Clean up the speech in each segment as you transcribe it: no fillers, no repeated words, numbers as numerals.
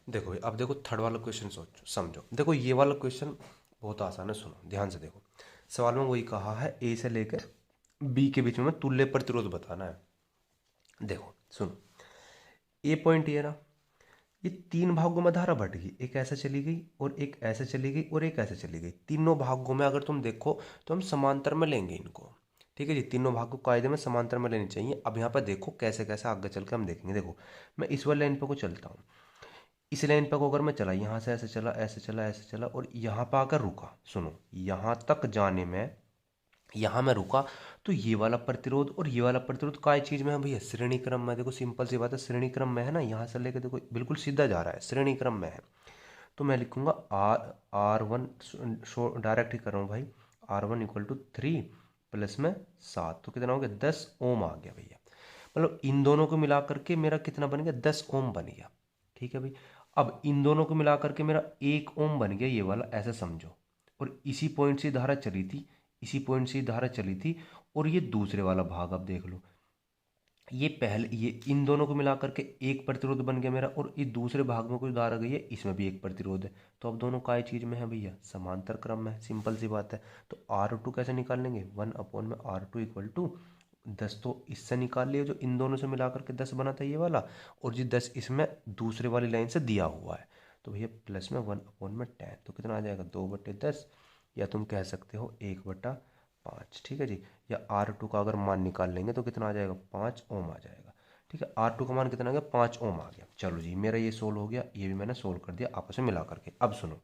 देखो अब देखो थर्ड वाला क्वेश्चन सोचो समझो। देखो ये वाला क्वेश्चन बहुत आसान है, सुनो ध्यान से देखो। सवाल में वही कहा है ए से लेकर बी के बीच में तुल्य प्रतिरोध बताना है। देखो सुनो, ए पॉइंट ये ना, ये तीन भागों में धारा बट गई, एक ऐसे चली गई और एक ऐसे चली गई और एक ऐसे चली गई। तीनों भागों में अगर तुम देखो तो हम समांतर में लेंगे इनको। ठीक है जी, तीनों भागों को कायदे में समांतर में लेनी चाहिए। अब यहाँ पर देखो कैसे कैसे आगे चल के हम देखेंगे। देखो मैं इस वाली लाइन पर को चलता हूँ, इस लाइन पर को अगर मैं चला, यहाँ से ऐसे चला ऐसे चला ऐसे चला और यहाँ पर आकर रुका। सुनो, यहाँ तक जाने में यहाँ मैं रुका तो ये वाला प्रतिरोध और ये वाला प्रतिरोध काय चीज में है भैया? श्रेणी क्रम में। देखो सिंपल सी बात है, श्रेणी क्रम में है ना। यहाँ से लेकर देखो बिल्कुल सीधा जा रहा है, श्रेणी क्रम में है। तो मैं लिखूंगा R1, डायरेक्ट ही कर रहा हूँ भाई। R1 इक्वल टू 3 प्लस में 7, तो कितना हो गया? 10 ओम आ गया भैया। मतलब इन दोनों को मिला करके मेरा कितना बन गया? 10 ओम बन गया। ठीक है भाई। अब इन दोनों को मिला करके मेरा 1 ओम बन गया, ये वाला ऐसे समझो। और इसी पॉइंट से धारा चली थी, इसी पॉइंट से धारा चली थी। और ये दूसरे वाला भाग अब देख लो, ये पहले ये इन दोनों को मिला करके एक प्रतिरोध बन गया मेरा, और ये दूसरे भाग में कोई धारा गई है, इसमें भी एक प्रतिरोध है। तो अब दोनों काय चीज में है भैया? समांतर क्रम में है। सिंपल सी बात है। तो R2 कैसे निकाल लेंगे? 1 में R2 इक्वल टू 10, तो इससे निकाल लिया जो इन दोनों से मिला करके 10 बना था ये वाला, और जी 10 इसमें दूसरे वाली लाइन से दिया हुआ है। तो भैया प्लस में 1/10, तो कितना आ जाएगा? 2/10, या तुम कह सकते हो 1/5। ठीक है जी। या R2 का अगर मान निकाल लेंगे तो कितना आ जाएगा? 5 ओम आ जाएगा। ठीक है, R2 का मान कितना आ गया? 5 ओम आ गया। चलो जी, मेरा ये सोल्व हो गया, ये भी मैंने सोल्व कर दिया आपस में मिला करके। अब सुनो,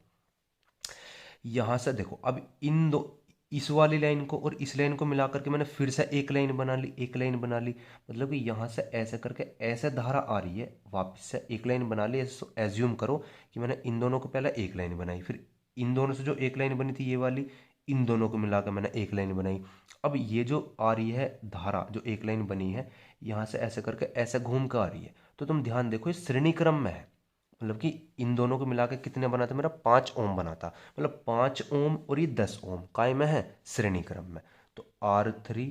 यहाँ से देखो, अब इन दो, इस वाली लाइन को और इस लाइन को मिला करके मैंने फिर से एक लाइन बना ली, एक लाइन बना ली। मतलब कि यहाँ से ऐसे करके ऐसे धारा आ रही है, वापस से एक लाइन बना ली। एज्यूम करो कि मैंने इन दोनों को पहले एक लाइन बनाई, फिर इन दोनों से जो एक लाइन बनी थी ये वाली, इन दोनों को मिलाकर मैंने एक लाइन बनाई। अब ये जो आ रही है धारा, जो एक लाइन बनी है, यहाँ से ऐसे करके ऐसे घूम कर आ रही है। तो तुम ध्यान देखो, ये श्रेणी क्रम में है। मतलब कि इन दोनों को मिला के कितने बना था मेरा? 5 ओम बना था। मतलब 5 ओम और ये 10 ओम काय में है? श्रेणी क्रम में। तो R3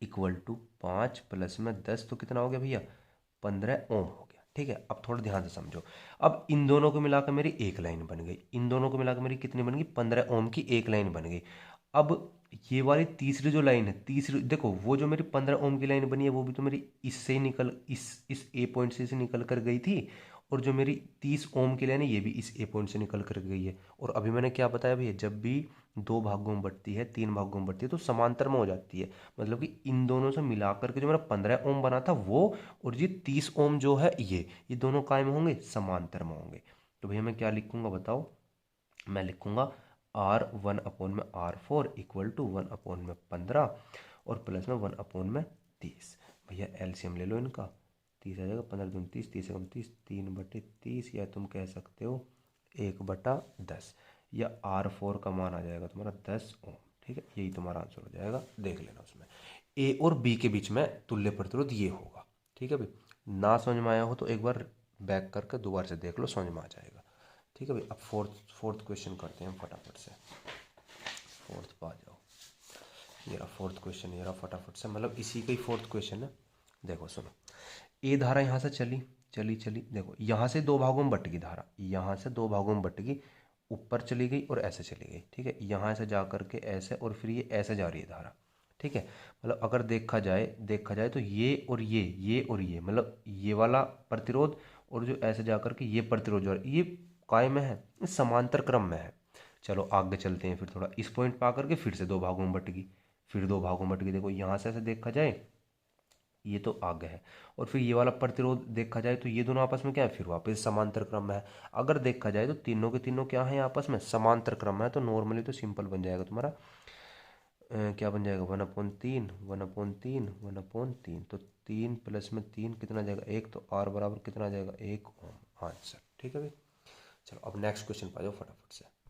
इक्वल टू 5 प्लस में 10, तो कितना हो गया भैया? 15 ओम हो गया। ठीक है, अब थोड़ा ध्यान से समझो। अब इन दोनों को मिलाकर मेरी एक लाइन बन गई, इन दोनों को मिलाकर मेरी कितनी बन गई? 15 ओम की एक लाइन बन गई। अब ये वाली तीसरी जो लाइन है, तीसरी देखो, वो जो मेरी 15 ओम की लाइन बनी है वो भी तो मेरी इससे ही निकल, इस ए पॉइंट से निकल कर गई थी। और जो मेरी 30 ओम की लाइन है ये भी इस ए पॉइंट से निकल कर गई है। और अभी मैंने क्या बताया भैया? जब भी दो भागों में बढ़ती है, तीन भागों में बढ़ती है, तो समांतर में हो जाती है। मतलब कि इन दोनों से मिलाकर के जो मेरा 15 ओम बना था वो, और ये 30 ओम जो है ये दोनों काय में होंगे? समांतर में होंगे। तो भैया मैं क्या लिखूंगा बताओ? मैं लिखूंगा R1/R4 इक्वल टू 1/15 और प्लस में 1/30। भैया एलसीएम ले लो इनका, 30 आ जाएगा, 15×2 = 30, 30 3/30, या तुम कह सकते हो 1/10, या R4 का मान आ जाएगा तुम्हारा 10 ओम। ठीक है, यही तुम्हारा आंसर हो जाएगा। देख लेना उसमें ए और बी के बीच में तुल्य प्रतिरोध ये होगा। ठीक है भाई, ना समझ में आया हो तो एक बार बैक करके दोबारा से देख लो, समझ में आ जाएगा। ठीक है भाई, अब फोर्थ क्वेश्चन करते हैं फटाफट से। फोर्थ पा जाओ, ये रहा फोर्थ क्वेश्चन, ये रहा फटाफट से, मतलब इसी का ही फोर्थ क्वेश्चन है। देखो सुनो, ए धारा यहाँ से चली चली चली, देखो यहाँ से दो भागों में बट गई धारा, यहाँ से दो भागों में बट गई, ऊपर चली गई और ऐसे चली गई। ठीक है, यहाँ से जा करके ऐसे, और फिर ये ऐसे जा रही है धारा। ठीक है, मतलब अगर देखा जाए तो ये और ये, मतलब ये वाला प्रतिरोध और जो ऐसे जा करके ये प्रतिरोध जो है, ये काय में है? समांतर क्रम में है। चलो आगे चलते हैं, फिर थोड़ा इस पॉइंट पर आकर के फिर से दो भागों में बट गई, फिर दो भागों में बट गई। देखो यहाँ से ऐसे देखा जाए, ये तो आगे है, और फिर ये वाला प्रतिरोध देखा जाए तो ये दोनों आपस में क्या है? फिर वापस समांतर क्रम में है। अगर देखा जाए तो तीनों के तीनों क्या है? आपस में समांतर क्रम में है। तो नॉर्मली तो सिंपल बन जाएगा तुम्हारा, क्या बन जाएगा? 1/3, 1/3, 1/3, तो 3 प्लस में 3 कितना आ जाएगा? 1, तो R बराबर कितना आ जाएगा? 1 ओम आंसर। ठीक है भाई, चलो अब नेक्स्ट क्वेश्चन पा जाओ फटाफट से।